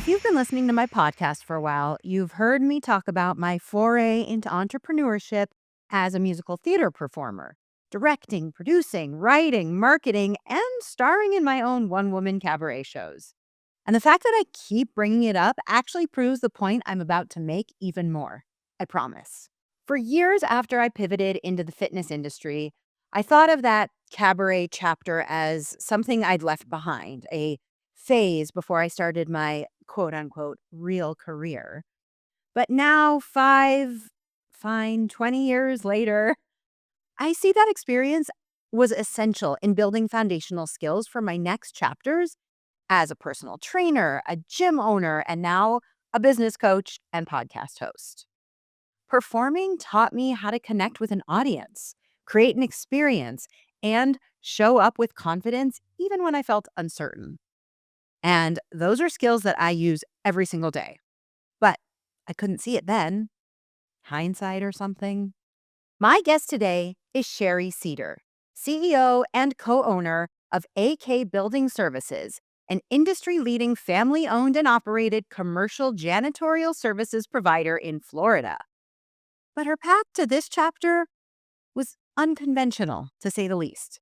If you've been listening to my podcast for a while, you've heard me talk about my foray into entrepreneurship as a musical theater performer, directing, producing, writing, marketing, and starring in my own one-woman cabaret shows. And the fact that I keep bringing it up actually proves the point I'm about to make even more. I promise. For years after I pivoted into the fitness industry, I thought of that cabaret chapter as something I'd left behind, a phase before I started my quote unquote real career. But now, 20 years later, I see that experience was essential in building foundational skills for my next chapters as a personal trainer, a gym owner, and now a business coach and podcast host. Performing taught me how to connect with an audience, create an experience, and show up with confidence even when I felt uncertain. And those are skills that I use every single day. But I couldn't see it then. Hindsight or something. My guest today is Shari Cedar, CEO and co-owner of AK Building Services, an industry-leading family-owned and operated commercial janitorial services provider in Florida. But her path to this chapter was unconventional, to say the least.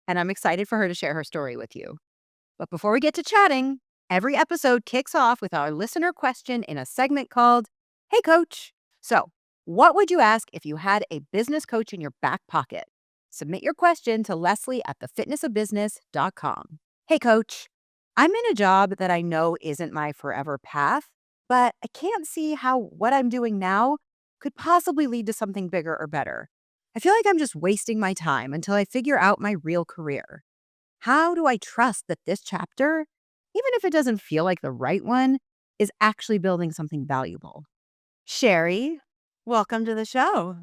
And I'm excited for her to share her story with you. But before we get to chatting, every episode kicks off with our listener question in a segment called, Hey Coach. So, what would you ask if you had a business coach in your back pocket? Submit your question to Leslie at thefitnessofbusiness.com. Hey Coach, I'm in a job that I know isn't my forever path, but I can't see how what I'm doing now could possibly lead to something bigger or better. I feel like I'm just wasting my time until I figure out my real career. How do I trust that this chapter, even if it doesn't feel like the right one, is actually building something valuable? Shari, welcome to the show.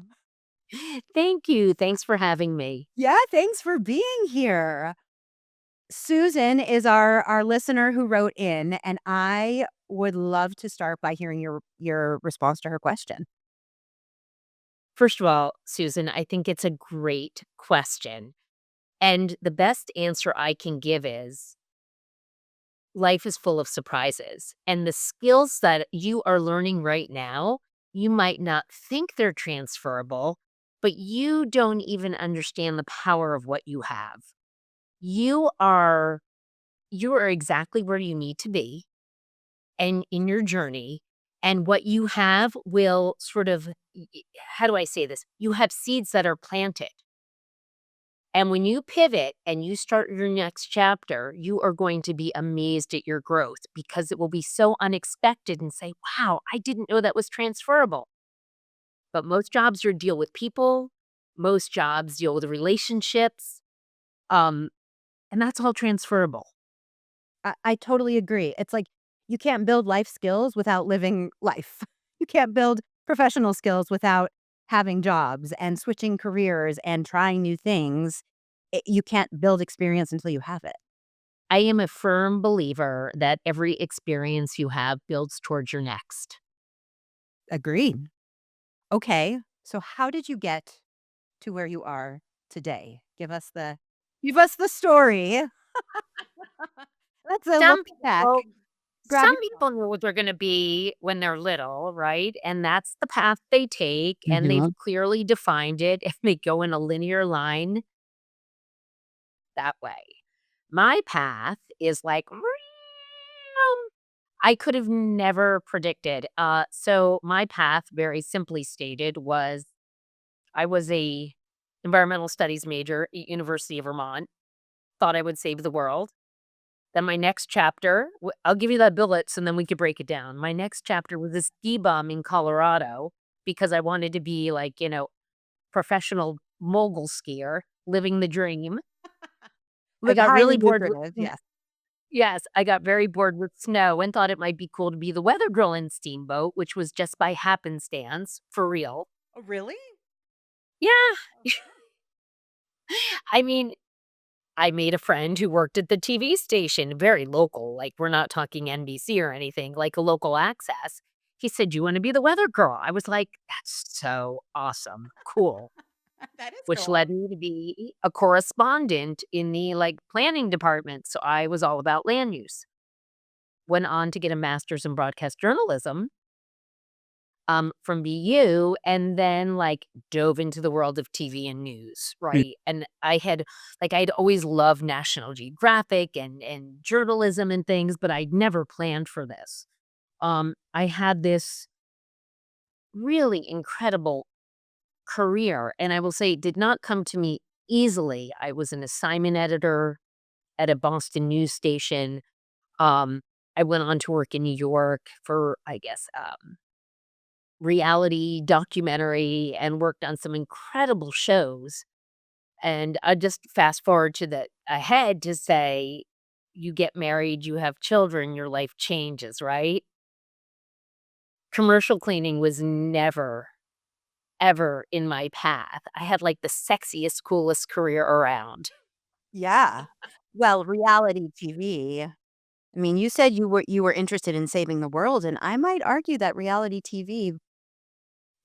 Thank you. Thanks for having me. Yeah, thanks for being here. Susan is our listener who wrote in, and I would love to start by hearing your response to her question. First of all, Susan, I think it's a great question. And the best answer I can give is life is full of surprises. And the skills that you are learning right now, you might not think they're transferable, but you don't even understand the power of what you have. You are you are exactly where you need to be and in your journey, and what you have will sort of how do I say this? You have seeds that are planted. And when you pivot and you start your next chapter, you are going to be amazed at your growth because it will be so unexpected and say, wow, I didn't know that was transferable. But most jobs are deal with people, most jobs deal with relationships, um, and that's all transferable. I totally agree. It's like you can't build life skills without living life. You can't build professional skills without having jobs and switching careers and trying new things. You can't build experience until you have it. I am a firm believer that every experience you have builds towards your next. Agreed. Okay. So how did you get to where you are today? Give us the story. Let's look Some back. people Grab some your people know what they're gonna be when they're little, right? And that's the path they take, and they've phone. clearly defined it, and they go in a linear line that way. My path is like, I could have never predicted. So my path, very simply stated, was I was a environmental studies major at University of Vermont, thought I would save the world. Then my next chapter, I'll give you the bullets and then we could break it down. My next chapter was a ski bum in Colorado because I wanted to be like, professional mogul skier, living the dream. I Like got really highly bored with lucrative. Yes. yes, I got very bored with snow and thought it might be cool to be the weather girl in Steamboat, which was just by happenstance, for real. Oh, really? Yeah. I mean, I made a friend who worked at the TV station, very local, like, we're not talking NBC or anything, like a local access. He said, "You wanna be the weather girl?" I was like, "That's so awesome, cool," That is which cool. led me to be a correspondent in the, like, planning department, so I was all about land use. went on to get a master's in broadcast journalism from BU, and then, like, dove into the world of TV and news, Mm. right? And I'd always loved National Geographic and journalism and things, but I'd never planned for this. I had this really incredible career, and I will say it did not come to me easily. I was an assignment editor at a Boston news station. Um, I went on to work in New York for, I guess, reality documentary and worked on some incredible shows. And I just fast forward to the ahead to say, you get married, you have children, your life changes, right? Commercial cleaning was never, ever in my path. I had like the sexiest, coolest career around. Yeah. Well, reality TV, I mean, you said you were interested in saving the world, and I might argue that reality TV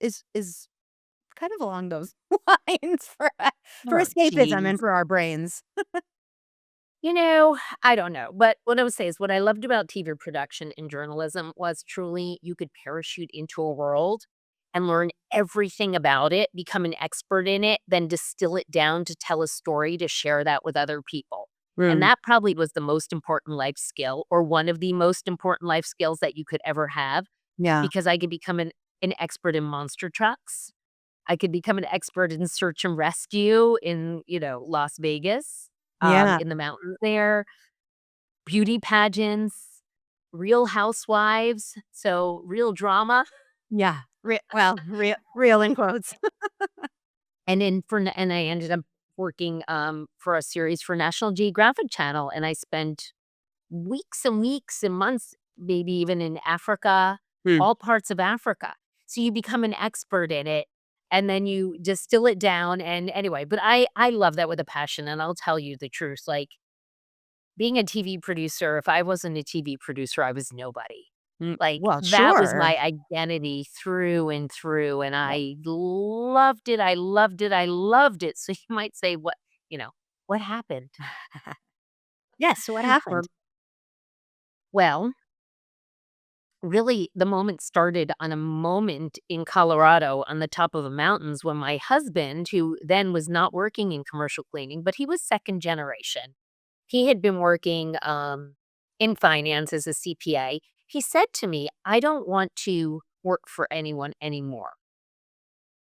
is kind of along those lines for Oh, escapism and geez. for our brains. You know, I don't know. But what I would say is what I loved about TV production and journalism was truly you could parachute into a world and learn everything about it, become an expert in it, then distill it down to tell a story to share that with other people. And Mm. that probably was the most important life skill or one of the most important life skills that you could ever have Yeah. because I could become an expert in monster trucks. I could become an expert in search and rescue in, Las Vegas, Yeah. in the mountains there, beauty pageants, real housewives, so real drama. Yeah. Real in quotes. And I ended up working, for a series for National Geographic Channel, and I spent weeks and weeks and months, maybe even in Africa, Mm. all parts of Africa. So you become an expert in it, and then you distill it down, and anyway, but I love that with a passion, and I'll tell you the truth, like, being a TV producer, if I wasn't a TV producer, I was nobody. Mm. Like, Well, that was sure. my identity through and through, and Yep. I loved it, I loved it, I loved it. So you might say, what happened? Yes, so what Or happened? well, really, the moment started on a moment in Colorado on the top of the mountains when my husband, who then was not working in commercial cleaning, but he was second generation. He had been working in finance as a CPA. He said to me, I don't want to work for anyone anymore.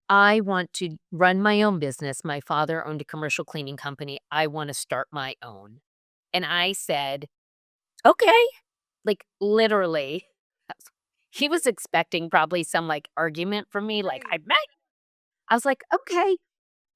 I want to run my own business. My father owned a commercial cleaning company. I want to start my own. And I said, okay, like literally. He was expecting probably some like argument from me, like Right. I met. I was like, okay.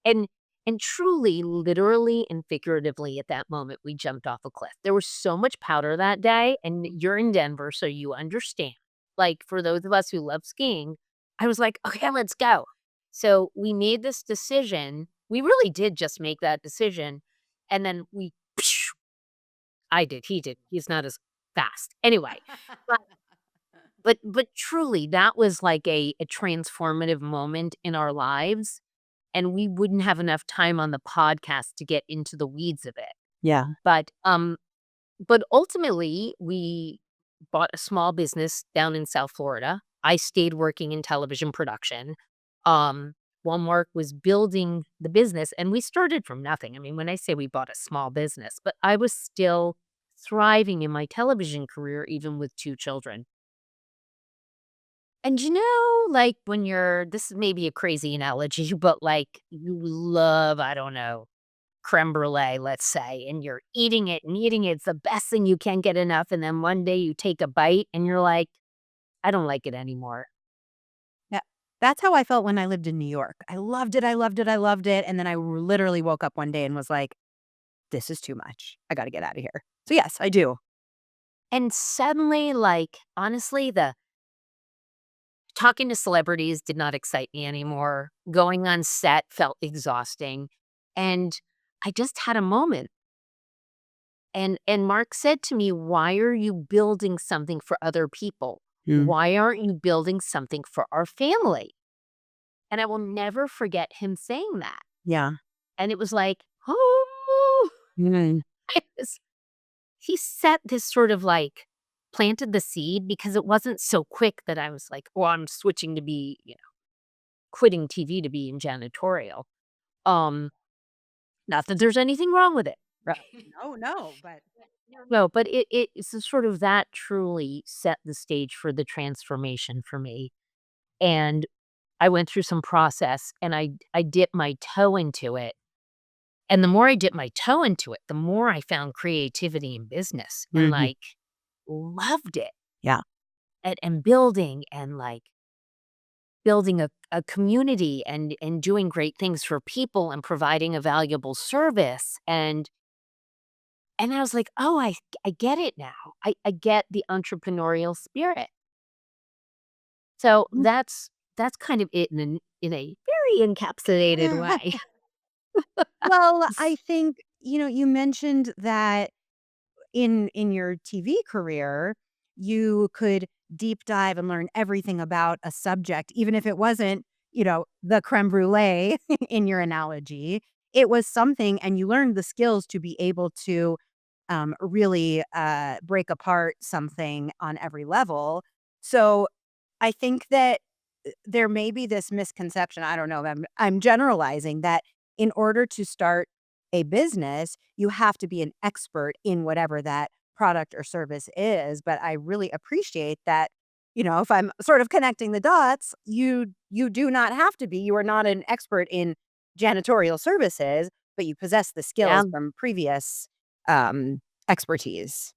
And and truly, literally and figuratively at that moment, we jumped off a cliff. There was so much powder that day, and you're in Denver, so you understand. Like, for those of us who love skiing, I was like, "Okay, let's go." So, we made this decision. We really did just make that decision, and then I did, he did. He's not as fast. Anyway, but but truly, that was like a transformative moment in our lives, and we wouldn't have enough time on the podcast to get into the weeds of it. Yeah. But ultimately, we bought a small business down in South Florida. I stayed working in television production, um, while Mark was building the business, and we started from nothing. I mean, when I say we bought a small business, but I was still thriving in my television career even with 2 children. And, like, when you're this is maybe a crazy analogy, but, like, you love, I don't know, creme brulee, let's say, and you're eating it and eating it. It's the best thing you can't get enough, and then one day you take a bite and you're like, "I don't like it anymore." Yeah. That's how I felt when I lived in New York. I loved it, I loved it, I loved it, and then literally woke up one day and was like, "This is too much. I gotta get out of here." So, yes, I do. And suddenly, like, honestly, the talking to celebrities did not excite me anymore. Going on set felt exhausting, and I just had a moment. And Mark said to me, "Why are you building something for other people? Mm. Why aren't you building something for our family?" And I will never forget him saying that. Yeah. And it was like, "Oh." Mm. It was he set this sort of, like, planted the seed because it wasn't so quick that I was like, "Oh, I'm switching to be, quitting TV to be in janitorial." Um, Not that there's anything wrong with it. Right. No, no, but No, but it's a sort of that truly set the stage for the transformation for me, and I went through some process, and I dipped my toe into it, and the more I dipped my toe into it, the more I found creativity in business and, Mhm. loved it, Yeah. and building and, building a community and doing great things for people and providing a valuable service, and I was like, "Oh, I get it now. I get the entrepreneurial spirit." So Mm. that's kind of it in a very encapsulated way. Well, I think, you mentioned that in your TV career, you could deep dive and learn everything about a subject, even if it wasn't, the creme brulee in your analogy. It was something, and you learned the skills to be able to really break apart something on every level. So I think that there may be this misconception, I don't know, I'm generalizing, that in order to start a business, you have to be an expert in whatever that product or service is, but I really appreciate that, if I'm sort of connecting the dots, you do not have to be. You are not an expert in janitorial services, but you possess the Yeah. skills from previous expertise.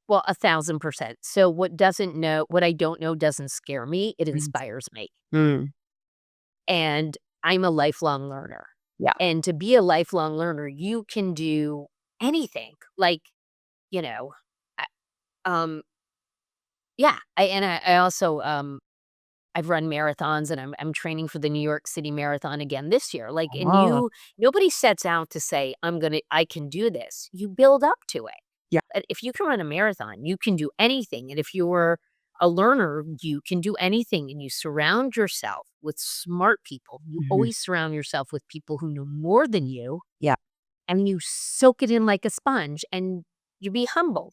Well, 1,000%. So what I don't know doesn't scare me, it Mhm. inspires me. Mm. And I'm a lifelong learner. Yeah. And to be a lifelong learner, you can do anything. You know, I- um, yeah. I also I've run marathons and I'm training for the New York City Marathon again this year. And Oh, nobody sets out to say, I can do this. You build up to it. yeah. If you can run a marathon, you can do anything. And if you're a learner, you can do anything. And you surround yourself with smart people. You Mhm. always surround yourself with people who know more than you, Yeah. and you soak it in like a sponge and you be humble.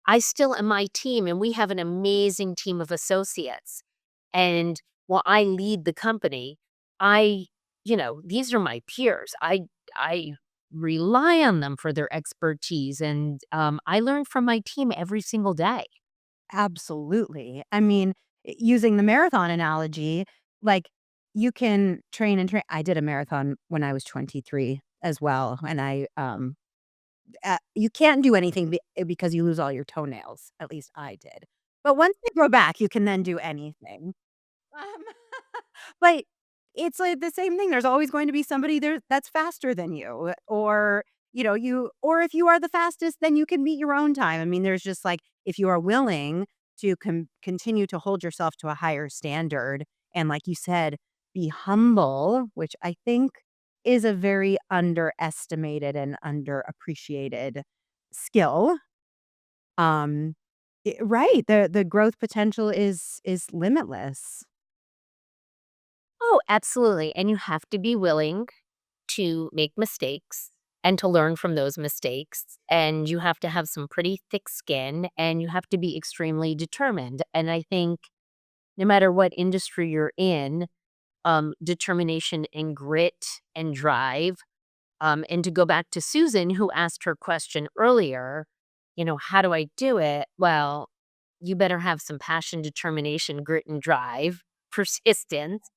I still am my team, and we have an amazing team of associates. And while I lead the company, I, these are my peers. I rely on them for their expertise, and I learn from my team every single day. Absolutely. I mean, using the marathon analogy, like, you can train and train. I did a marathon when I was 23 as well, and you can't do anything because you lose all your toenails, at least I did. But once they grow back, you can then do anything. Um, but it's like the same thing. There's always going to be somebody there that's faster than you, or or if you are the fastest, then you can meet your own time. I mean, there's just like, if you are willing to continue to hold yourself to a higher standard, and like you said, be humble, which I think is a very underestimated and underappreciated skill. Um, right, the growth potential is limitless. Oh, absolutely. And you have to be willing to make mistakes and to learn from those mistakes. And you have to have some pretty thick skin and you have to be extremely determined. And I think no matter what industry you're in, determination and grit and drive. And to go back to Susan, who asked her question earlier, how do I do it? Well, you better have some passion, determination, grit, and drive, persistence.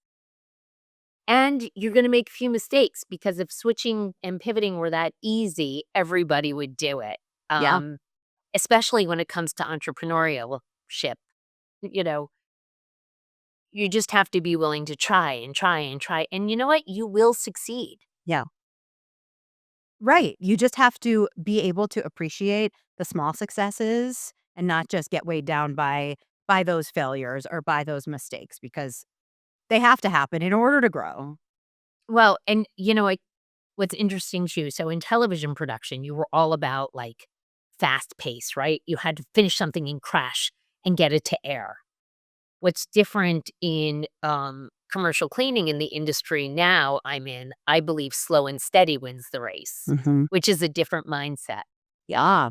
And you're going to make a few mistakes because if switching and pivoting were that easy, everybody would do it. Yeah. Um, Especially when it comes to entrepreneurship. You know, you just have to be willing to try and try and try. And you know what? You will succeed. Yeah. Right. You just have to be able to appreciate the small successes and not just get weighed down by those failures or by those mistakes, because they have to happen in order to grow. Well, and what's interesting too, so in television production, you were all about fast pace, right? You had to finish something and crash and get it to air. What's different in commercial cleaning in the industry now I'm in, I believe slow and steady wins the race, Mhm. which is a different mindset. Yeah.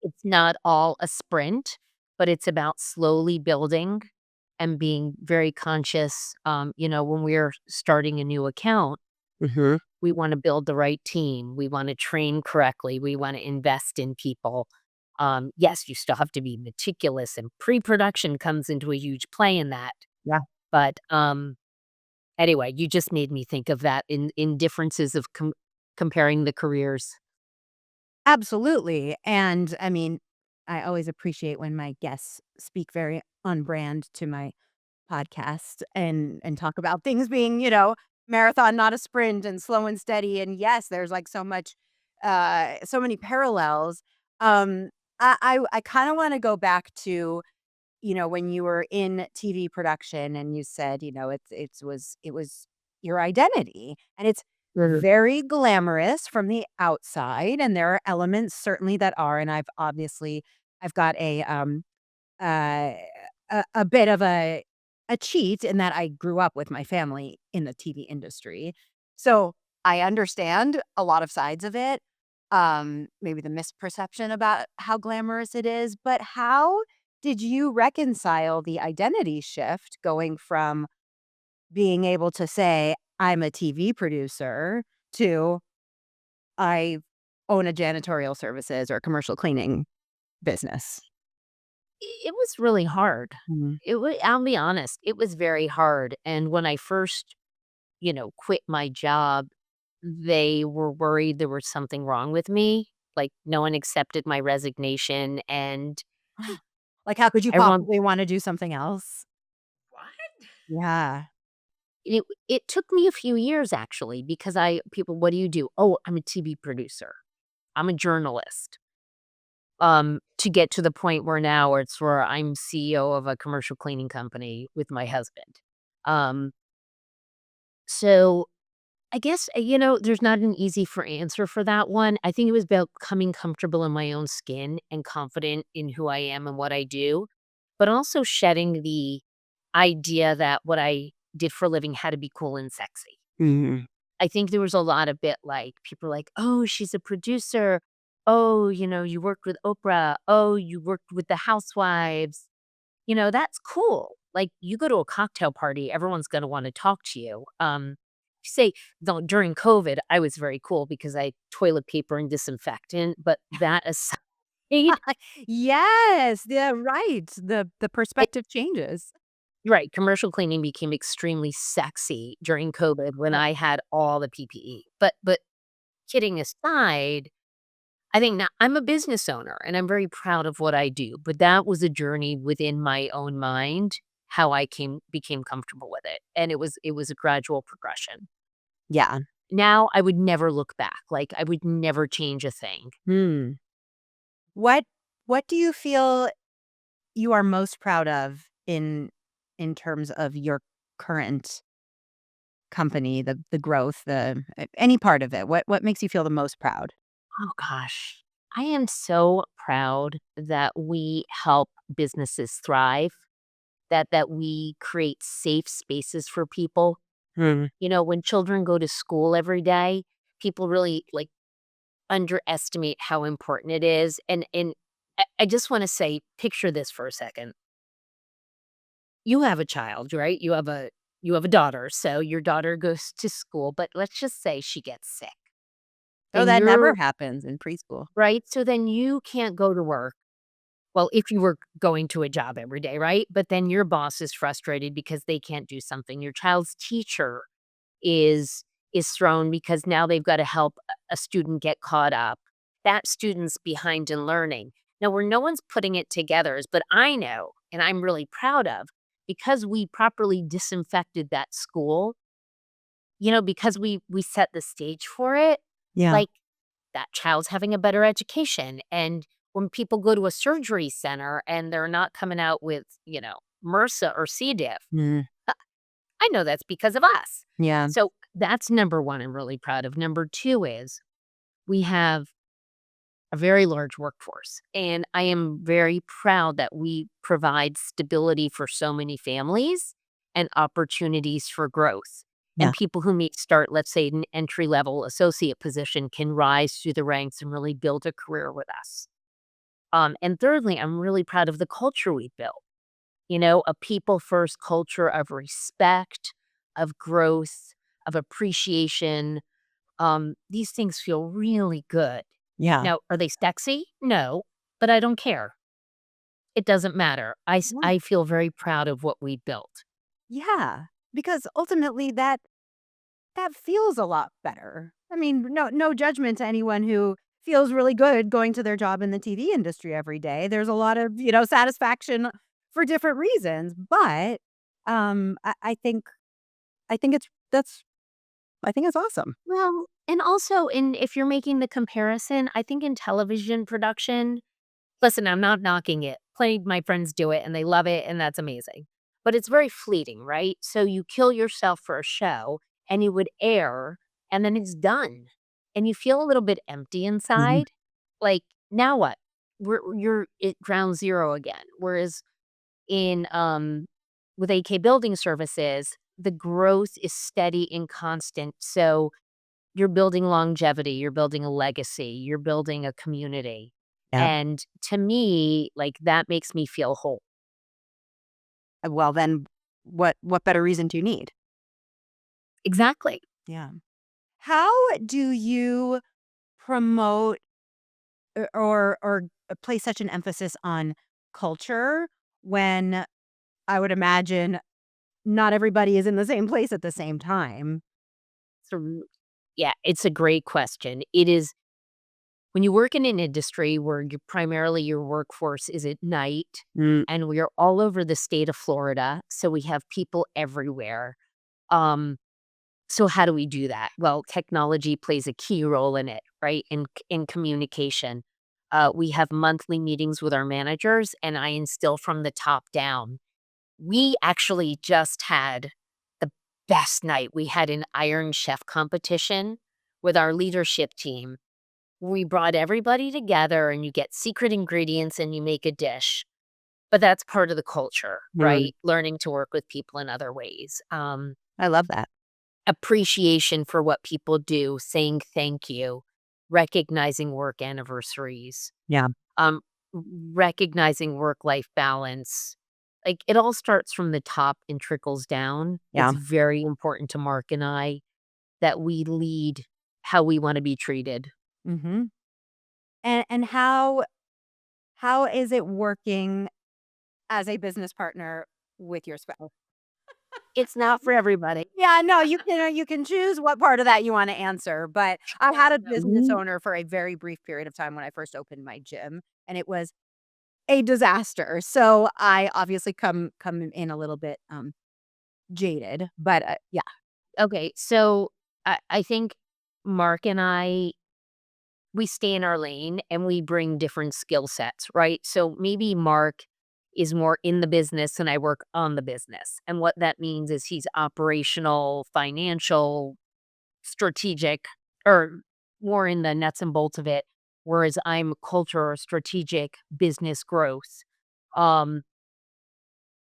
It's not all a sprint, but it's about slowly building and being very conscious. When we're starting a new account, Mhm. we want to build the right team. We want to train correctly. We want to invest in people. Yes, you still have to be meticulous, and pre-production comes into a huge play in that. Yeah. But anyway, you just made me think of that in differences of comparing the careers. Absolutely, and, I mean, I always appreciate when my guests speak very on brand to my podcast and talk about things being, marathon, not a sprint, and slow and steady, and yes, there's, like, so many parallels. Um, I kinda wanna go back to, when you were in TV production and you said, it was your identity, and it's Mhm. very glamorous from the outside, and there are elements certainly that are, and I've got uh, a bit of a cheat in that I grew up with my family in the TV industry. So, I understand a lot of sides of it, maybe the misperception about how glamorous it is, but how did you reconcile the identity shift going from being able to say, "I'm a TV producer," to, "I own a janitorial services or commercial cleaning business?" It was really hard. Mhm. I'll be honest, it was very hard, and when I first, quit my job, they were worried there was something wrong with me, like, no one accepted my resignation, and Like, how could you everyone possibly wanna do something else? What? Yeah. It took me a few years actually because I people, "What do you do?" "Oh, I'm a TV producer. I'm a journalist." To get to the point where I'm CEO of a commercial cleaning company with my husband. Um, so I guess, there's not an easy for answer for that one. I think it was about becoming comfortable in my own skin and confident in who I am and what I do, but also shedding the idea that what I did for a living had to be cool and sexy. Mhm. I think there was a lot of bit like people were like, "Oh, she's a producer. Oh, you worked with Oprah. Oh, you worked with the Housewives." That's cool. Like, you go to a cocktail party, everyone's gonna wanna talk to you. Say, though, during COVID, I was very cool because I toilet paper and disinfectant, but that aside, it Yes, yeah, right. The perspective changes. right, commercial cleaning became extremely sexy during COVID when I had all the PPE. But kidding aside, I think now I'm a business owner and I'm very proud of what I do, but that was a journey within my own mind, how I became comfortable with it. And it was a gradual progression. Yeah. Now I would never look back. Like I would never change a thing. Hmm. What what do you feel you are most proud of in terms of your current company, the growth, any part of it? What makes you feel the most proud? Oh gosh. I am so proud that we help businesses thrive, that we create safe spaces for people. Hmm. When children go to school every day, people really like underestimate how important it is, and I just wanna say, picture this for a second. You have a child, right? You have a daughter, so your daughter goes to school, but let's just say she gets sick, Oh, and that never you're happens in preschool. right? So then you can't go to work. Well, if you were going to a job every day, right? But then your boss is frustrated because they can't do something. Your child's teacher is is thrown because now they've gotta help a student get caught up. That student's behind in learning. Now, where no one's putting it together is but I know, and I'm really proud of, because we properly disinfected that school, because we set the stage for it, Yeah. like, that child's having a better education, and when people go to a surgery center and they're not coming out with, MRSA or C. diff, Mm, I know that's because of us. yeah. So that's number 1 I'm really proud of. Number 2 is we have a very large workforce, and I am very proud that we provide stability for so many families and opportunities for growth. Yeah. And people who may start, let's say, an entry-level associate position can rise through the ranks and really build a career with us. And thirdly, I'm really proud of the culture we built. A people first culture of respect, of growth, of appreciation. These things feel really good. Yeah. Now, are they sexy? No, but I don't care. It doesn't matter. Yeah. I feel very proud of what we built. Yeah. Because ultimately that feels a lot better. I mean, no judgment to anyone who feels really good going to their job in the TV industry every day. There's a lot of, satisfaction for different reasons, but I think it's awesome. Well, and also if you're making the comparison, I think in television production, listen, I'm not knocking it. Plenty of my friends do it and they love it and that's amazing. But it's very fleeting, right? So you kill yourself for a show and you would air and then it's done. And you feel a little bit empty Mhm. inside. Like, now what? You're at ground zero again. Whereas in with AK building services, the growth is steady and constant. So you're building longevity, you're building a legacy, you're building a community. Yeah. And to me, like, that makes me feel whole. Well, then what better reason do you need? Exactly. Yeah. How do you promote or place such an emphasis on culture when I would imagine not everybody is in the same place at the same time? So, yeah, it's a great question. It is when you work in an industry where primarily your workforce is at night Mm, and we are all over the state of Florida, so we have people everywhere. Um, so how do we do that? Well, technology plays a key role in it, right? In communication. We have monthly meetings with our managers, and I instill from the top down. We actually just had the best night. We had an Iron Chef competition with our leadership team. We brought everybody together and you get secret ingredients and you make a dish. But that's part of the culture, mm, right? Learning to work with people in other ways. I love that. Appreciation for what people do, saying thank you, recognizing work anniversaries, Yeah, um, recognizing work-life balance. Like, it all starts from the top and trickles down. yeah. It's very important to Mark and I that we lead how we wanna be treated. Mhm. And how is it working as a business partner with your spouse? It's not for everybody. Yeah, no, you can choose what part of that you wanna answer, but I had a business Mhm. owner for a very brief period of time when I first opened my gym, and it was a disaster. So, I obviously come in a little bit, jaded, but, yeah. Okay, so I think Mark and I, we stay in our lane and we bring different skill sets, right? So maybe Mark is more in the business and I work on the business. And what that means is he's operational, financial, strategic, or more in the nuts and bolts of it. Whereas I'm culture, strategic, business growth. Um,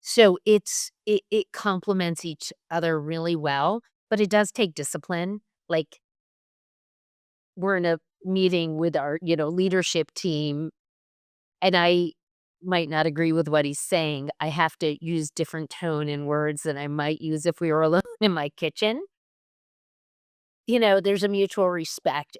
so it complements each other really well, but it does take discipline. Like, we're in a meeting with our, leadership team, and I might not agree with what he's saying. I have to use different tone and words than I might use if we were alone in my kitchen. There's a mutual respect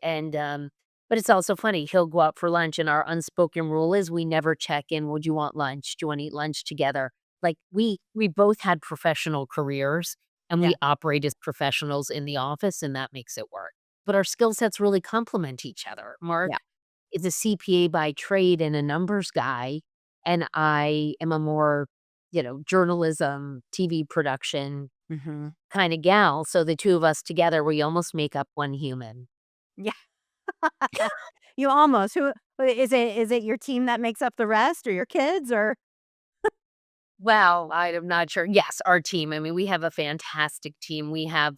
but it's also funny. He'll go out for lunch and our unspoken rule is we never check in. Would you want lunch? Do you want to eat lunch together? Like, we both had professional careers and Yeah, we operate as professionals in the office and that makes it work. But our skill sets really complement each other. yeah. Mark is a CPA by trade and a numbers guy, and I am a more, journalism, TV production Mhm. kinda gal, so the 2 of us together, we almost make up one human. Yeah. You almost who is it your team that makes up the rest or your kids or Well, I am not sure. Yes, our team, I mean, we have a fantastic team. We have,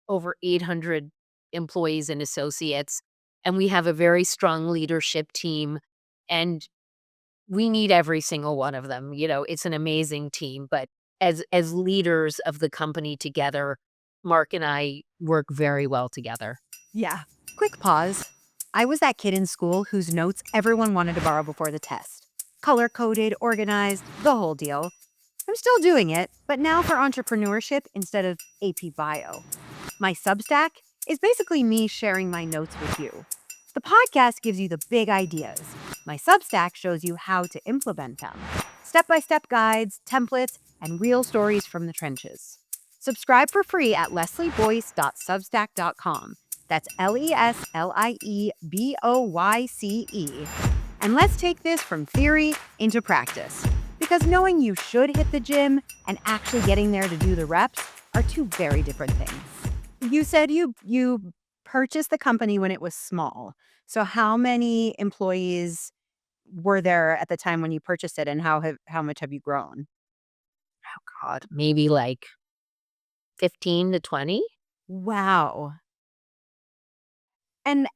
over 800 employees and associates, and we have a very strong leadership team, and we need every single one of them. It's an amazing team, but as leaders of the company together, Mark and I work very well together. Yeah. Quick pause. I was that kid in school whose notes everyone wanted to borrow before the test. Color coded, organized, the whole deal. I'm still doing it, but now for entrepreneurship instead of AP Bio. My Substack is basically me sharing my notes with you. The podcast gives you the big ideas. My Substack shows you how to implement them. Step-by-step guides, templates, and real stories from the trenches. Subscribe for free at leslieboyce.substack.com. That's LESLIEBOYCE. And let's take this from theory into practice. Because knowing you should hit the gym and actually getting there to do the reps are two very different things. You said you purchased the company when it was small. So how many employees were there at the time when you purchased it, and how much have you grown? God, maybe like 15 to 20? Wow. And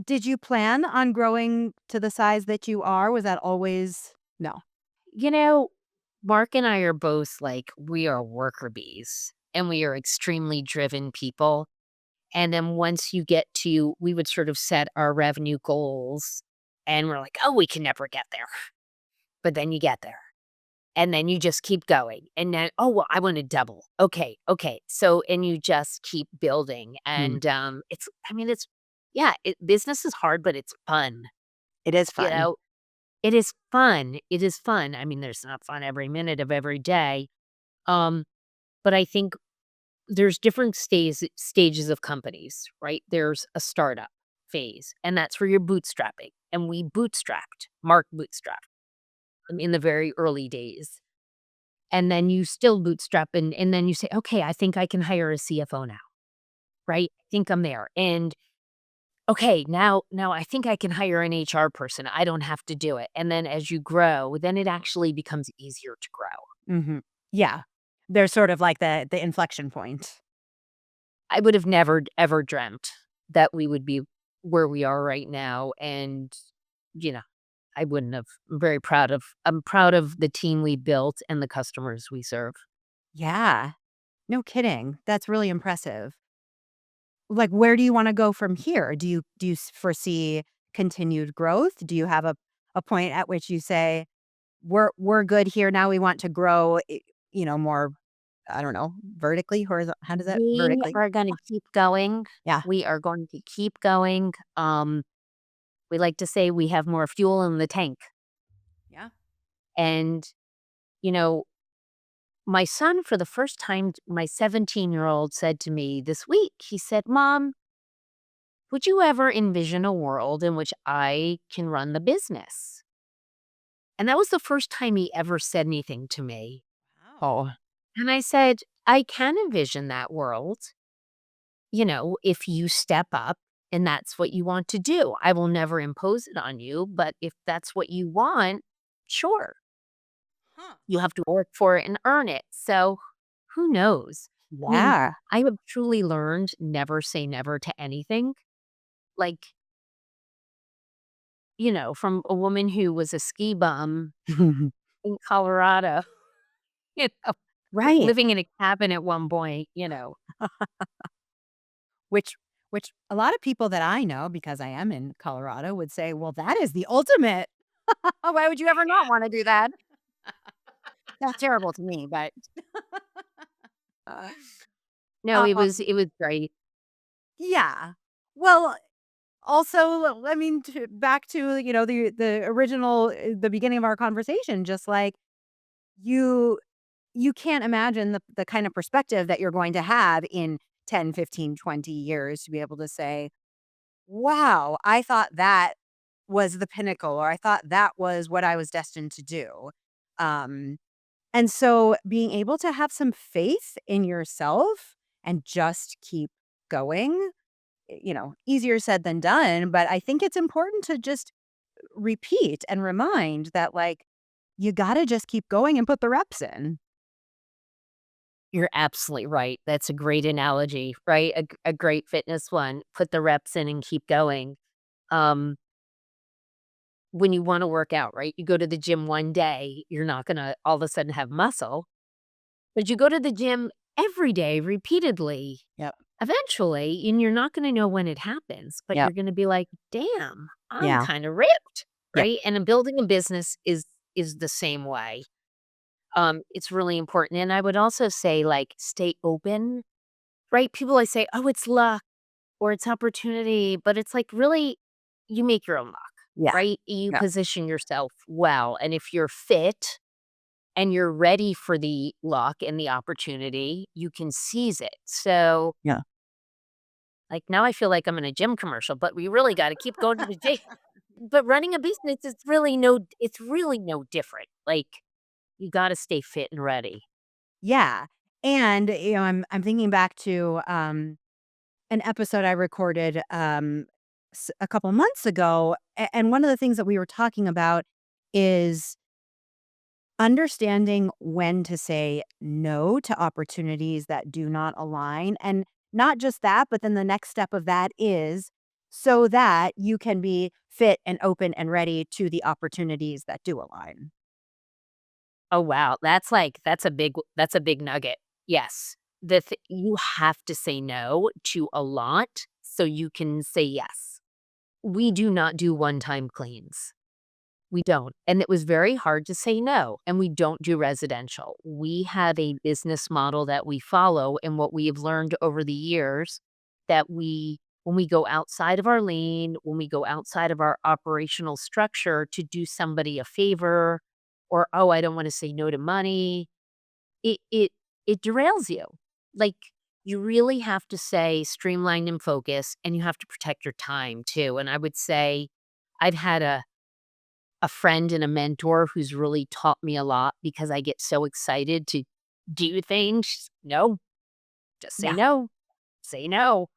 did you plan on growing to the size that you are? Was that always no? You know, Mark and I are both like, we are worker bees and we are extremely driven people. And then once you get to, we would sort of set our revenue goals and we're like, oh, we can never get there. But then you get there and then you just keep going. And then, oh, well, I want to double. Okay. Okay. So, and you just keep building. Hmm. And yeah, business is hard, but it's fun. It is You fun. know, it is fun. It is fun. I mean, there's not fun every minute of every day. Um, but I think there's different stages of companies, right? There's a startup phase, and that's where you're bootstrapping. And we bootstrapped, Mark bootstrapped in the very early days. And then you still bootstrap and then you say, okay, I think I can hire a CFO now, right? I think I'm there. And okay, now I think I can hire an HR person. I don't have to do it. And then as you grow, then it actually becomes easier to grow. Mhm. Yeah. There's sort of like the inflection point. I would have never ever dreamt that we would be where we are right now. And, you know, I wouldn't have. I'm proud of the team we built and the customers we serve. Yeah. No kidding. That's really impressive. Like, where do you wanna go from here? Do you foresee continued growth? Do you have a point at which you say, "We're good here, now we want to grow," more, I don't know, vertically, horizon how does that We vertically? are gonna keep going. Yeah. We are going to keep going. We like to say we have more fuel in the tank. Yeah. And, you know, my son, for the first time, my 17-year-old said to me this week, he said, Mom, would you ever envision a world in which I can run the business? And that was the first time he ever said anything to me. Oh. And I said, I can envision that world, if you step up and that's what you want to do. I will never impose it on you, but if that's what you want, sure. Huh. You have to work for it and earn it. So who knows? I mean, Yeah. I have truly learned never say never to anything. Like, from a woman who was a ski bum in Colorado, you know, Right. living in a cabin at one point. Which which a lot of people that I know, because I am in Colorado, would say, "Well, that is the ultimate. Why would you ever not wanna do that?" That's terrible to me, but No, um, it was great. yeah. Well, also, I mean, back to, the original the beginning of our conversation, just like you you can't imagine the kind of perspective that you're going to have in 10, 15, 20 years to be able to say, "Wow, I thought that was the pinnacle," or "I thought that was what I was destined to do." Um, and so being able to have some faith in yourself and just keep going, easier said than done, but I think it's important to just repeat and remind that, like, you gotta just keep going and put the reps in. You're absolutely right. That's a great analogy, right? A great fitness one. Put the reps in and keep going. Um, when you want to work out, right? You go to the gym one day, you're not going to all of a sudden have muscle, but you go to the gym every day repeatedly. Yep. Eventually, and you're not gonna know when it happens, but Yep. you're gonna be like, "Damn, I'm Yeah. kinda ripped," Yep. right? And in building a business is the same way. It's really important, and I would also say, like, stay open, right? People always say, "Oh, it's luck," or "It's opportunity," but it's like, really, you make your own luck, Yeah. right? You Yep. position yourself well, and if you're fit and you're ready for the luck and the opportunity, you can seize it. So, Yeah. like, now I feel like I'm in a gym commercial, but we really gotta keep going to the gym. But running a business is really no different. Like, you gotta stay fit and ready. Yeah. And, I'm thinking back to, an episode I recorded, a couple months ago, and one of the things that we were talking about is understanding when to say no to opportunities that do not align, and not just that, but then the next step of that is so that you can be fit and open and ready to the opportunities that do align. Oh, wow. That's a big nugget. Yes. You have to say no to a lot so you can say yes. We do not do one-time cleans. We don't, and it was very hard to say no, and we don't do residential. We have a business model that we follow, and what we have learned over the years that when we go outside of our lane, when we go outside of our operational structure to do somebody a favor or, "Oh, I don't wanna say no to money," it it it derails you. Like, you really have to say streamline and focus, and you have to protect your time too, and I would say I've had a friend and a mentor who's really taught me a lot because I get so excited to do things. No, just say Yeah. no. Say no.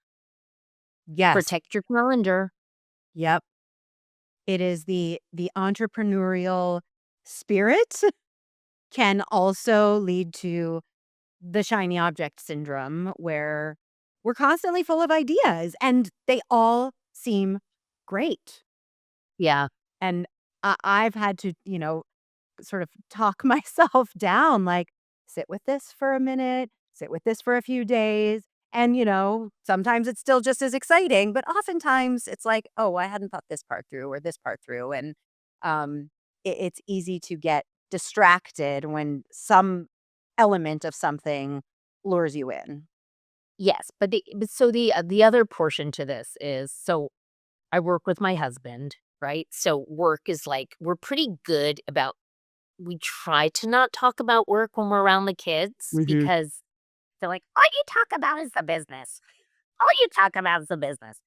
Yes. Protect your calendar. Yep. It is the entrepreneurial spirit can also lead to the shiny object syndrome where we're constantly full of ideas and they all seem great. Yeah. And I've had to, sort of talk myself down, like, sit with this for a minute, sit with this for a few days. And, sometimes it's still just as exciting, but oftentimes it's like, oh, I hadn't thought this part through or this part through. And it's easy to get distracted when some element of something lures you in. Yes, but the other portion to this is so I work with my husband, right? So work is like we're pretty good about we try to not talk about work when we're around the kids Hmm. because they're like, all you talk about is the business. All you talk about is the business.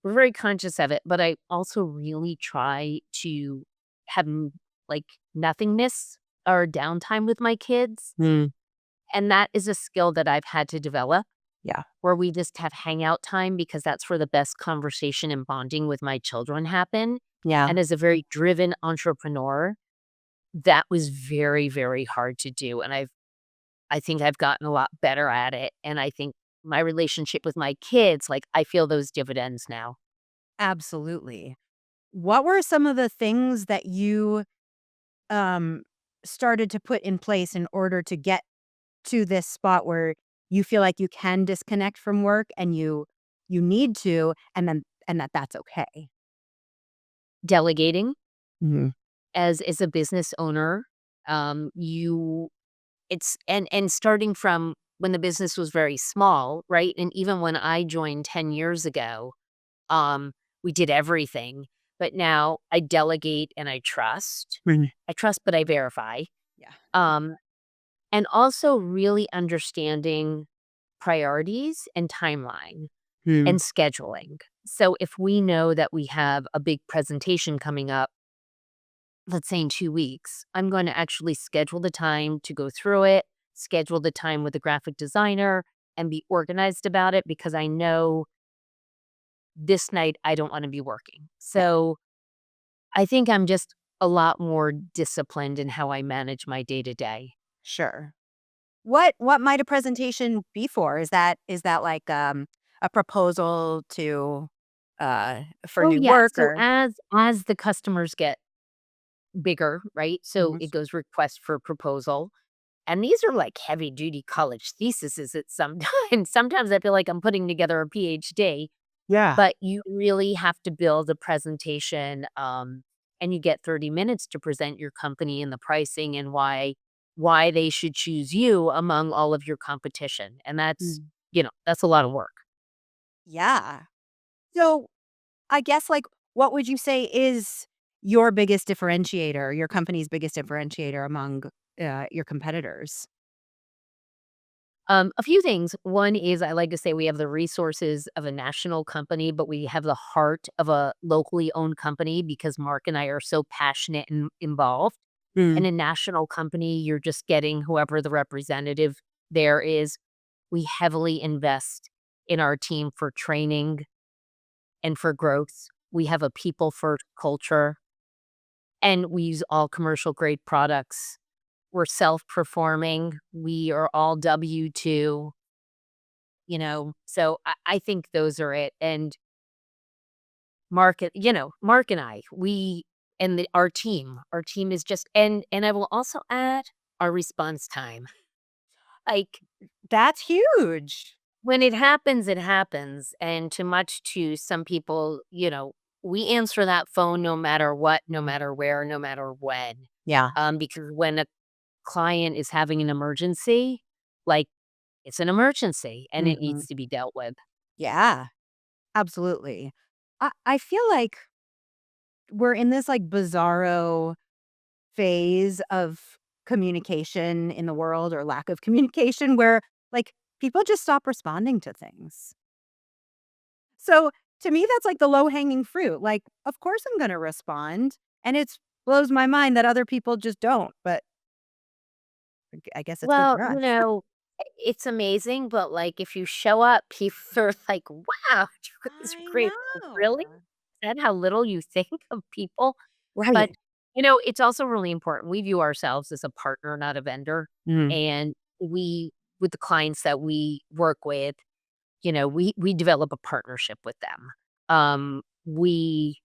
We're very conscious of it, but I also really try to have, like, nothingness or downtime with my kids, Mm. and that is a skill that I've had to develop, Yeah. where we just have hangout time because that's where the best conversation and bonding with my children happen, Yeah. and as a very driven entrepreneur, that was very, very hard to do, and I think I've gotten a lot better at it, and I think my relationship with my kids, like, I feel those dividends now. Absolutely. What were some of the things that you um, started to put in place in order to get to this spot where you feel like you can disconnect from work and you need to, and that's okay? Delegating Mhm. as a business owner, you it's and starting from when the business was very small, right? And even when I joined 10 years ago, um, we did everything, but now I delegate and I trust. Mhm. I trust, but I verify. Yeah. Um, and also really understanding priorities and timeline Mm. and scheduling. So if we know that we have a big presentation coming up, let's say in 2 weeks, I'm going to actually schedule the time to go through it, schedule the time with the graphic designer, and be organized about it because I know this night I don't want to be working. Yeah. So I think I'm just a lot more disciplined in how I manage my day to day. Sure. What might a presentation be for? Is that like a proposal to for Oh new yeah. work So or as the customers get bigger, right? So Mhm. it goes request for proposal. And these are like heavy duty college theses at sometimes. Sometimes I feel like I'm putting together a PhD, Yeah. but you really have to build a presentation, and you get 30 minutes to present your company and the pricing and why they should choose you among all of your competition. And that's, Mm. that's a lot of work. Yeah. So I guess, like, what would you say is your biggest differentiator, your company's biggest differentiator among your competitors? A few things. One is I like to say we have the resources of a national company, but we have the heart of a locally owned company because Mark and I are so passionate and involved. In Mm. a national company, you're just getting whoever the representative there is. We heavily invest in our team for training and for growth. We have a people first culture and we use all commercial grade products. We're self performing. We are all W-2. So I think those are it, and Mark and I, we and our team is just and I will also add our response time. Like, That's huge. when it happens, and too much to some people, we answer that phone no matter what, no matter where, no matter when, Yeah. because when a client is having an emergency, like, it's an emergency, and it Mhm. needs to be dealt with. Yeah, absolutely. I feel like we're in this, like, bizarro phase of communication in the world or lack of communication where, like, people just stop responding to things. So, to me, that's, like, the low-hanging fruit. Like, of course I'm gonna respond, and it blows my mind that other people just don't, but I guess it's good Well, for us. it's amazing, but, like, if you show up, people are like, "Wow, you guys are I great." know. Really? Is that how little you think of people? But, Right. it's also really important. We view ourselves as a partner, not a vendor, Mm. and we with the clients that we work with, we develop a partnership with them. We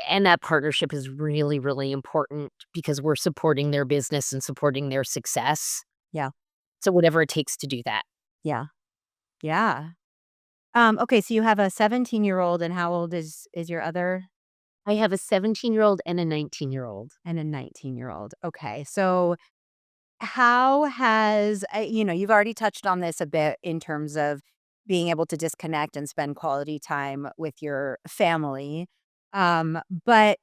and that partnership is really, really important because we're supporting their business and supporting their success. Yeah. So whatever it takes to do that. Yeah. Yeah. Okay, so you have a 17-year-old, and how old is your other I have a 17-year-old and a 19-year-old. and a 19-year-old? Okay. So how has you've already touched on this a bit in terms of being able to disconnect and spend quality time with your family. But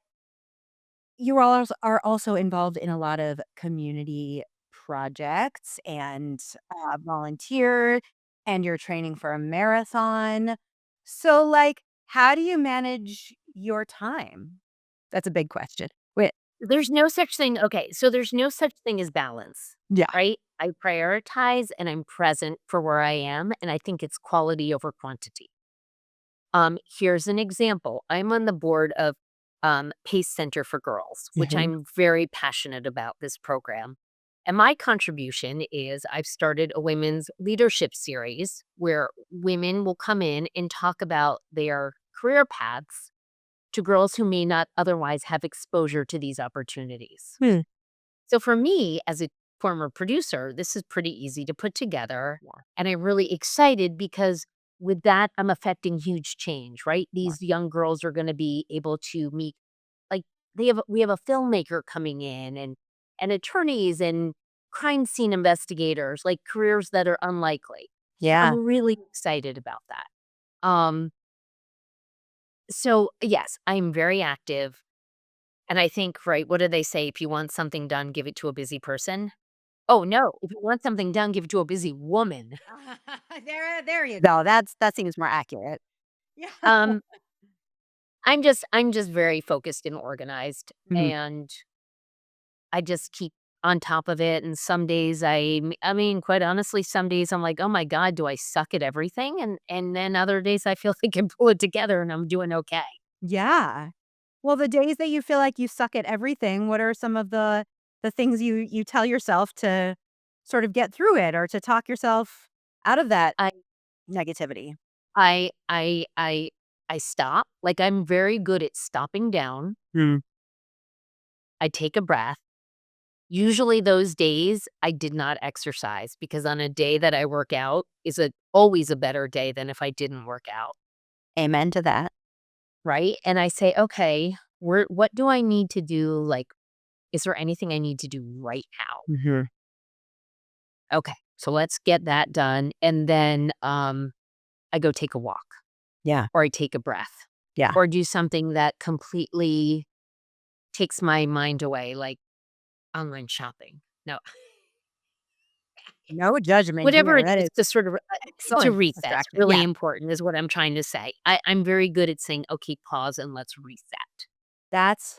you are also involved in a lot of community projects and volunteer, and you're training for a marathon. So, like, how do you manage your time? That's a big question. Wait, There's no such thing okay, so there's no such thing as balance, yeah. right? I prioritize and I'm present for where I am, and I think it's quality over quantity. Here's an example. I'm on the board of PACE Center for Girls, which Mhm. I'm very passionate about this program. And my contribution is I've started a women's leadership series where women will come in and talk about their career paths to girls who may not otherwise have exposure to these opportunities. Hmm. So for me, as a former producer, this is pretty easy to put together. Yeah. And I'm really excited because with that, I'm affecting huge change, right? Yeah. These young girls are going to be able to meet, like, we have a filmmaker coming in and attorneys and crime scene investigators, like careers that are unlikely. So I'm Yeah. really excited about that. So yes, I'm very active. And I think, right, what do they say? If you want something done, give it to a busy person. Oh, no. If you want something done, give it to a busy woman. There you go. That seems more accurate. Yeah. Um, I'm just very focused and organized, Mhm. and I just keep on top of it, and some days I mean, quite honestly, some days I'm like, "Oh my god, do I suck at everything?" And then other days I feel like I can pull it together and I'm doing okay. Yeah. Well, the days that you feel like you suck at everything, what are some of the things you tell yourself to sort of get through it or to talk yourself out of that I negativity? I I I I stop, like, I'm very good at stopping down. Mm. I take a breath, Usually those days, I did not exercise because on a day that I work out is always a better day than if I didn't work out, Amen to that. right? And I say, "Okay, what do I need to do? Like, is there anything I need to do right now?" Mhm. Okay, so let's get that done, and then, I go take a walk, Yeah. or I take a breath, Yeah. or do something that completely takes my mind away, like online shopping. No, No judgment whatever here. it That is is to sort of to excellent reset's distraction. really Yeah. important is what I'm trying to say. I'm very good at saying, "Okay, pause and let's reset." That's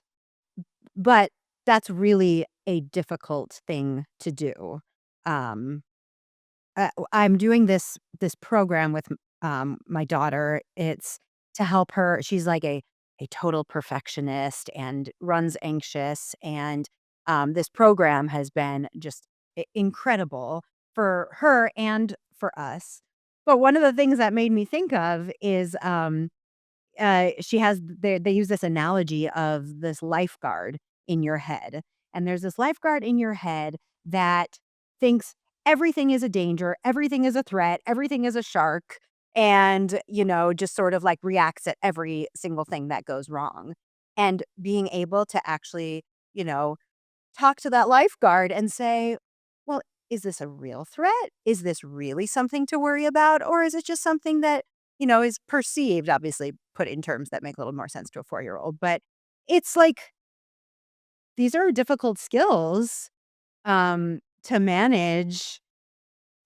but that's really a difficult thing to do. Um I'm doing this program with, my daughter. It's to help her. She's like a total perfectionist and runs anxious, and, this program has been just incredible for her and for us. But one of the things that made me think of is, she has they use this analogy of this lifeguard in your head, and there's this lifeguard in your head that thinks everything is a danger, everything is a threat, everything is a shark, and, just sort of, like, reacts at every single thing that goes wrong. And being able to actually, you know, talk to that lifeguard and say, "Well, is this a real threat? Is this really something to worry about? Or is it just something that, is perceived?" Obviously, put in terms that make a little more sense to a 4-year-old. But it's like these are difficult skills to manage,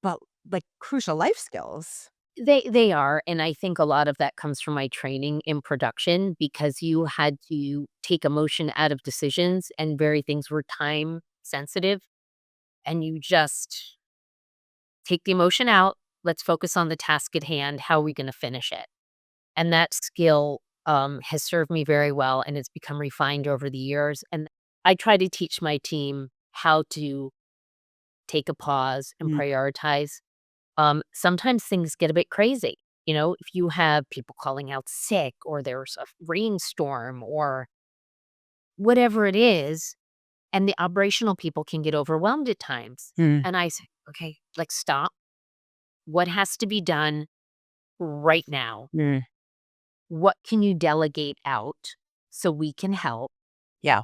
but like crucial life skills. They are, and I think a lot of that comes from my training in production because you had to take emotion out of decisions and very things were time sensitive, and you just take the emotion out, let's focus on the task at hand, how are we gonna finish it? And that skill, has served me very well, and it's become refined over the years, and I try to teach my team how to take a pause and Mm, prioritize. Sometimes things get a bit crazy, if you have people calling out sick or there's a rainstorm or whatever it is, and the operational people can get overwhelmed at times, mm, and I say, "Okay, like, stop. What has to be done right now? mm. What can you delegate out so we can help? Yeah.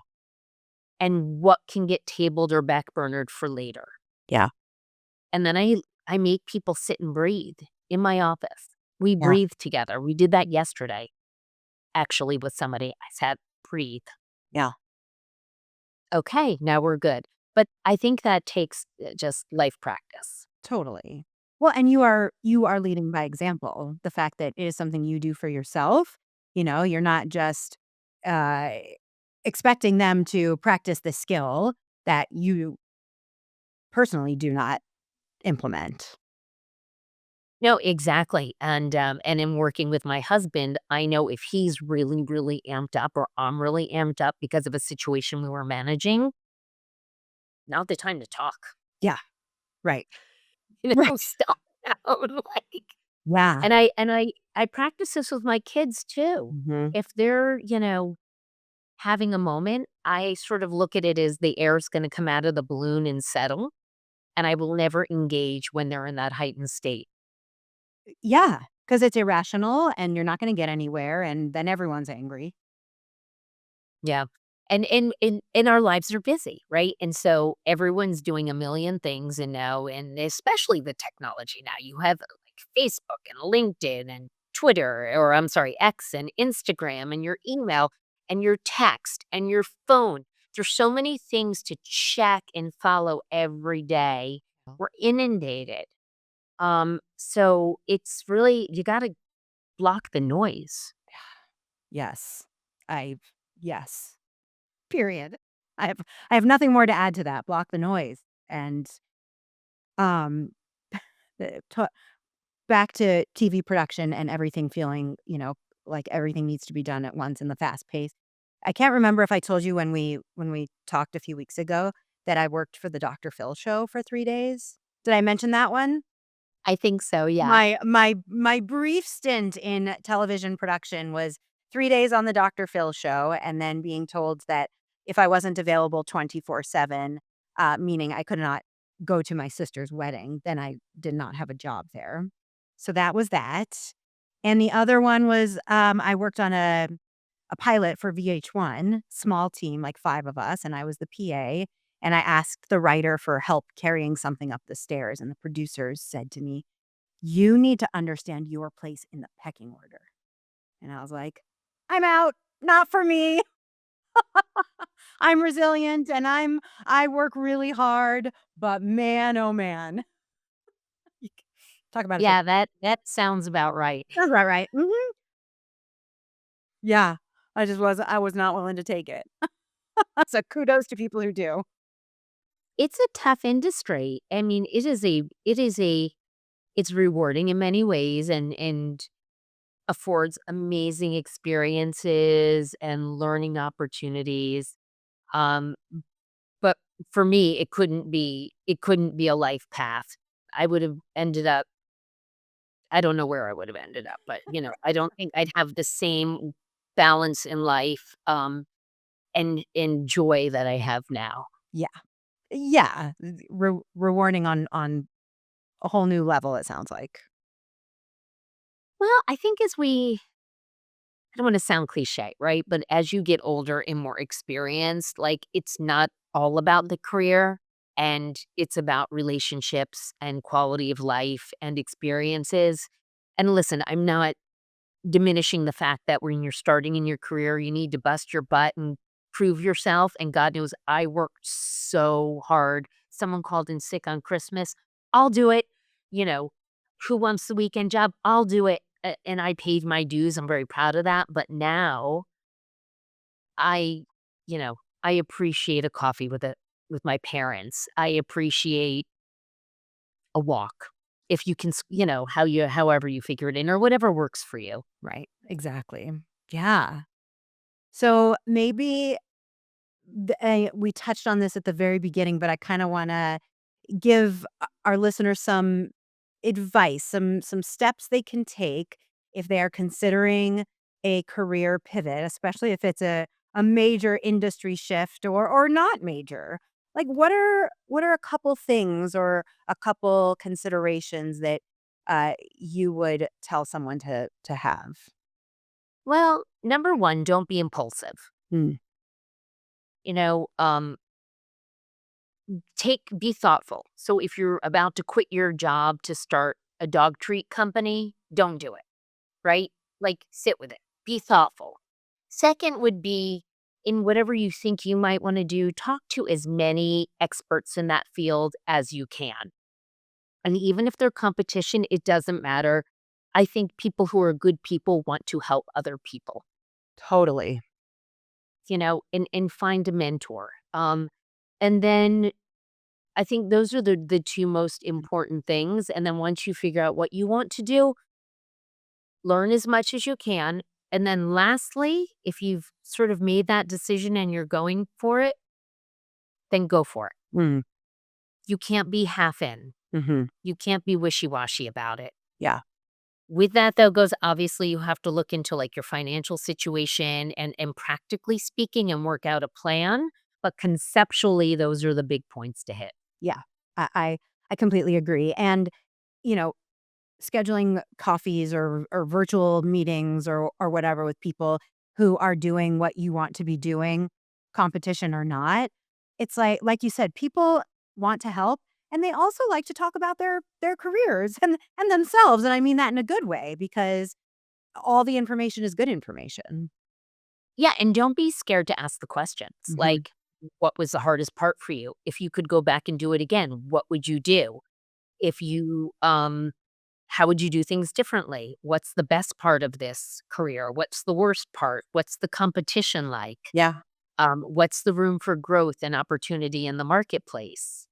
And what can get tabled or backburnered for later?" Yeah. And then I make people sit and breathe in my office. We Yeah. breathe together. We did that yesterday, actually, with somebody. I said, "Breathe. Yeah. Okay, now we're good." But I think that takes just life practice. Totally. Well, and you are leading by example. The fact that it is something you do for yourself, you're not just uh, expecting them to practice the skill that you personally do not implement. No, exactly. And in working with my husband, I know if he's really, really amped up or I'm really amped up because of a situation we were managing, not the time to talk. Yeah. Right. Right. Stop down, like Yeah. and I practice this with my kids too. Mhm. If they're, having a moment, I sort of look at it as the air's gonna come out of the balloon and settle, and I will never engage when they're in that heightened state. Yeah, because it's irrational and you're not gonna get anywhere, and then everyone's angry. Yeah. And our lives are busy, right? And so everyone's doing a million things and especially the technology now. You have like Facebook and LinkedIn and Twitter, or I'm sorry, X and Instagram and your email and your text and your phone. There's so many things to check and follow every day. We're inundated. So it's really you gotta block the noise. Yes. I've yes. Period. I have I have nothing more to add to that. Block the noise. And, um, to back to TV production and everything feeling, like everything needs to be done at once in the fast pace. I can't remember if I told you when we talked a few weeks ago that I worked for the Dr. Phil show for 3 days. Did I mention that one? I think so, yeah. My brief stint in television production was 3 days on the Dr. Phil show, and then being told that if I wasn't available 24/7, meaning I could not go to my sister's wedding. Then I did not have a job there. So that was that. And the other one was I worked on a pilot for VH1, small team, like 5 of us, and I was the PA, and I asked the writer for help carrying something up the stairs, and the producers said to me, "You need to understand your place in the pecking order." And I was like, "I'm out. Not for me. I'm resilient and I work really hard, but man, oh man." You c Talk about it. Yeah, that sounds about right. Sounds about right. Mhm. Yeah. I was not willing to take it. So kudos to people who do. It's a tough industry. I mean, it's rewarding in many ways and affords amazing experiences and learning opportunities. Um, but for me, it couldn't be a life path. I would have ended up I don't know where I would have ended up, but, I don't think I'd have the same balance in life, and joy that I have now. Yeah. Yeah. Rewarding on a whole new level, it sounds like. Well, I think I don't wanna sound cliche, right? But as you get older and more experienced, like, it's not all about the career, and it's about relationships and quality of life and experiences. And listen, I'm not diminishing the fact that when you're starting in your career, you need to bust your butt and prove yourself, and God knows I worked so hard. Someone called in sick on Christmas, I'll do it. You know, who wants the weekend job? I'll do it. And I paid my dues. I'm very proud of that. But now I, I appreciate a coffee with my parents. I appreciate a walk. If you can, however you figure it in or whatever works for you. Right. Exactly. Yeah. So maybe we touched on this at the very beginning, but I kind of want to give our listeners some advice, some steps they can take if they are considering a career pivot, especially if it's a major industry shift or not major. Like what are a couple things or a couple considerations that you would tell someone to have? Well, number 1, don't be impulsive. Mm. You know, um, be thoughtful. So if you're about to quit your job to start a dog treat company, don't do it, right? Like, sit with it. Be thoughtful. Second would be in whatever you think you might want to do, talk to as many experts in that field as you can. And even if they're competition, it doesn't matter. I think people who are good people want to help other people, Totally. and find a mentor. And then I think those are the 2 most important things, and then once you figure out what you want to do, learn as much as you can, and then lastly, if you've sort of made that decision and you're going for it, then go for it. Mm. You can't be half in. Hmm. You can't be wishy-washy about it. Yeah. With that, though, goes obviously, you have to look into, like, your financial situation and practically speaking and work out a plan, but conceptually, those are the big points to hit. Yeah. I completely agree. And you know, scheduling coffees or virtual meetings or whatever with people who are doing what you want to be doing, competition or not. It's like you said, people want to help and they also like to talk about their careers and themselves. And I mean that in a good way because all the information is good information. Yeah, and don't be scared to ask the questions, Hmm. like, what was the hardest part for you? If you could go back and do it again, what would you do? If you, how would you do things differently? What's the best part of this career? What's the worst part? What's the competition like? Yeah. What's the room for growth and opportunity in the marketplace?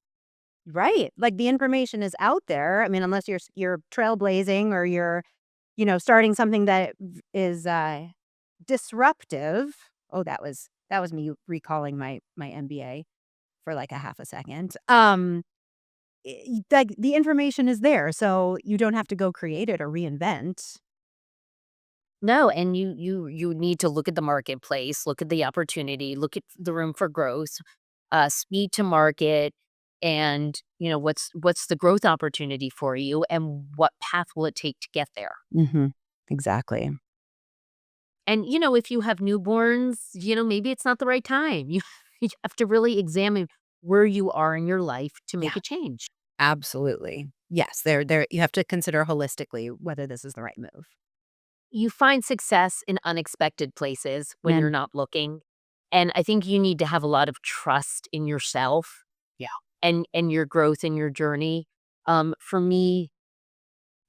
Right. Like the information is out there. I mean, unless you're trailblazing or you're, starting something that is disruptive. Oh, that was me recalling my MBA for like a half a second. Like the information is there, so you don't have to go create it or reinvent. No, and you need to look at the marketplace, look at the opportunity, look at the room for growth. speed to market, and, what's the growth opportunity for you, and what path will it take to get there? Mhm. Exactly. And, if you have newborns, maybe it's not the right time. You you have to really examine where you are in your life to Yeah, make a change. absolutely. Yes, there you have to consider holistically whether this is the right move. You find success in unexpected places when you're Man, not looking, and I think you need to have a lot of trust in yourself yeah. and your growth and your journey. For me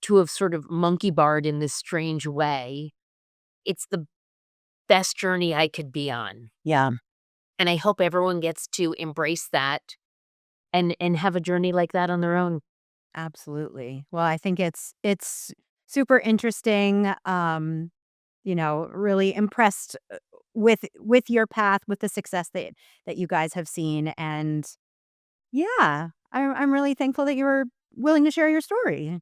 to have sort of monkey barred in this strange way, it's the best journey I could be on, Yeah, and I hope everyone gets to embrace that and have a journey like that on their own. absolutely. Well, I think it's super interesting, really impressed, with your path, with the success that you guys have seen, and yeah, I'm really thankful that you were willing to share your story.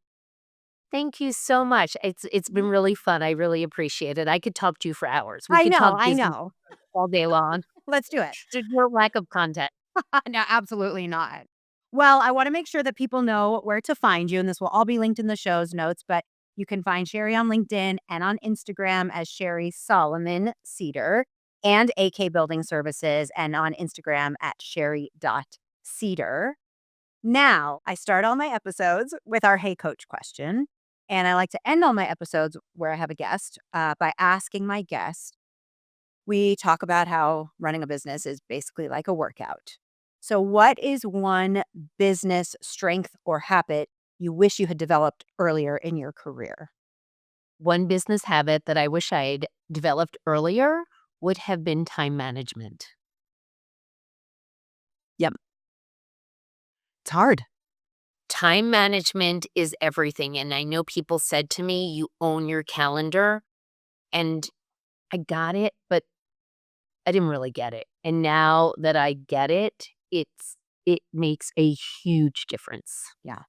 Thank you so much. It's been really fun. I really appreciate it. I could talk to you for hours. We I could know, talk I business know. all day long. Let's do it. There's no lack of content. No, absolutely not. Well, I wanna make sure that people know where to find you, and this will all be linked in the show's notes, but you can find Sherry on LinkedIn and on Instagram as Sherry Solomon Cedar and AK Building Services, and on Instagram at sherry.cedar. Now, I start all my episodes with our "Hey Coach" question, and I like to end all my episodes where I have a guest, by asking my guest. We talk about how running a business is basically like a workout. So, what is one business strength or habit you wish you had developed earlier in your career? One business habit that I wish I'd developed earlier would have been time management. Yep. It's hard. Time management is everything. And I know people said to me, you own your calendar. And I got it, but I didn't really get it. And now that I get it, it makes a huge difference. Yeah.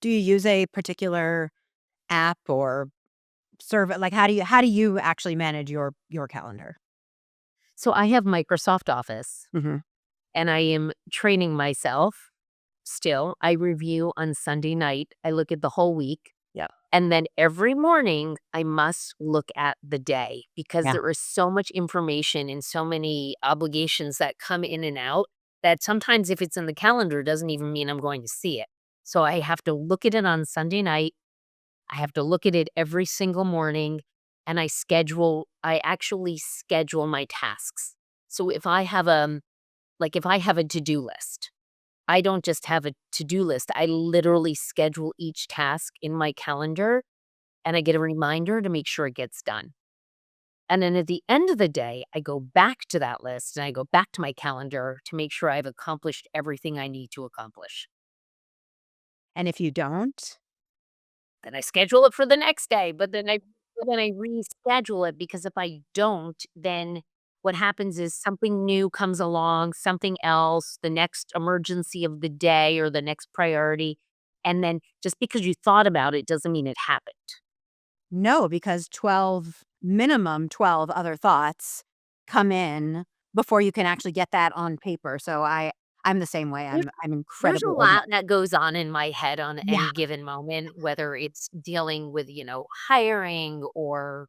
Do you use a particular app or serve like how do you actually manage your calendar? So I have Microsoft Office Mhm. and I am training myself still. I review on Sunday night. I look at the whole week. Yep. And then every morning, I must look at the day because Yeah. there is so much information and so many obligations that come in and out that sometimes if it's in the calendar, doesn't even mean I'm going to see it. So I have to look at it on Sunday night. I have to look at it every single morning and I actually schedule my tasks. So if I have a to-do list, I don't just have a to-do list. I literally schedule each task in my calendar and I get a reminder to make sure it gets done. And then at the end of the day, I go back to that list and I go back to my calendar to make sure I've accomplished everything I need to accomplish. And if you don't? Then I schedule it for the next day, but then I reschedule it because if I don't, then what happens is something new comes along, something else, the next emergency of the day or the next priority. And then just because you thought about it doesn't mean it happened. No, because 12 other thoughts come in before you can actually get that on paper. So I'm the same way. There's I'm there's a incredibly lot that goes on in my head on Yeah. any given moment, whether it's dealing with, hiring or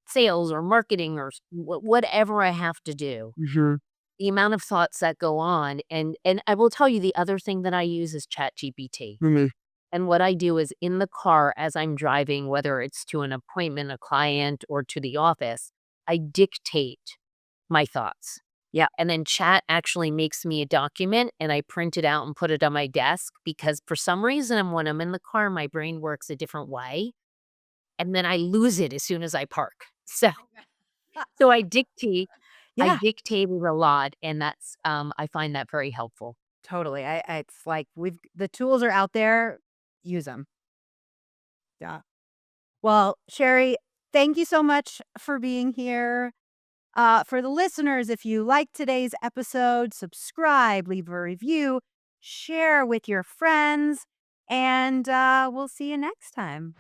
sales or marketing or whatever I have to do. Mhm. The amount of thoughts that go on, and I will tell you the other thing that I use is ChatGPT. Mhm. And what I do is in the car as I'm driving, whether it's to an appointment, a client, or to the office, I dictate my thoughts. Yeah. And then chat actually makes me a document and I print it out and put it on my desk because for some reason when I'm in the car, my brain works a different way. And then I lose it as soon as I park. So I Yeah, dictate it a lot and I find that very helpful. totally. It's like the tools are out there, use them. Yeah. Well, Sherry, thank you so much for being here. For the listeners, if you like today's episode, subscribe, leave a review, share with your friends, and we'll see you next time.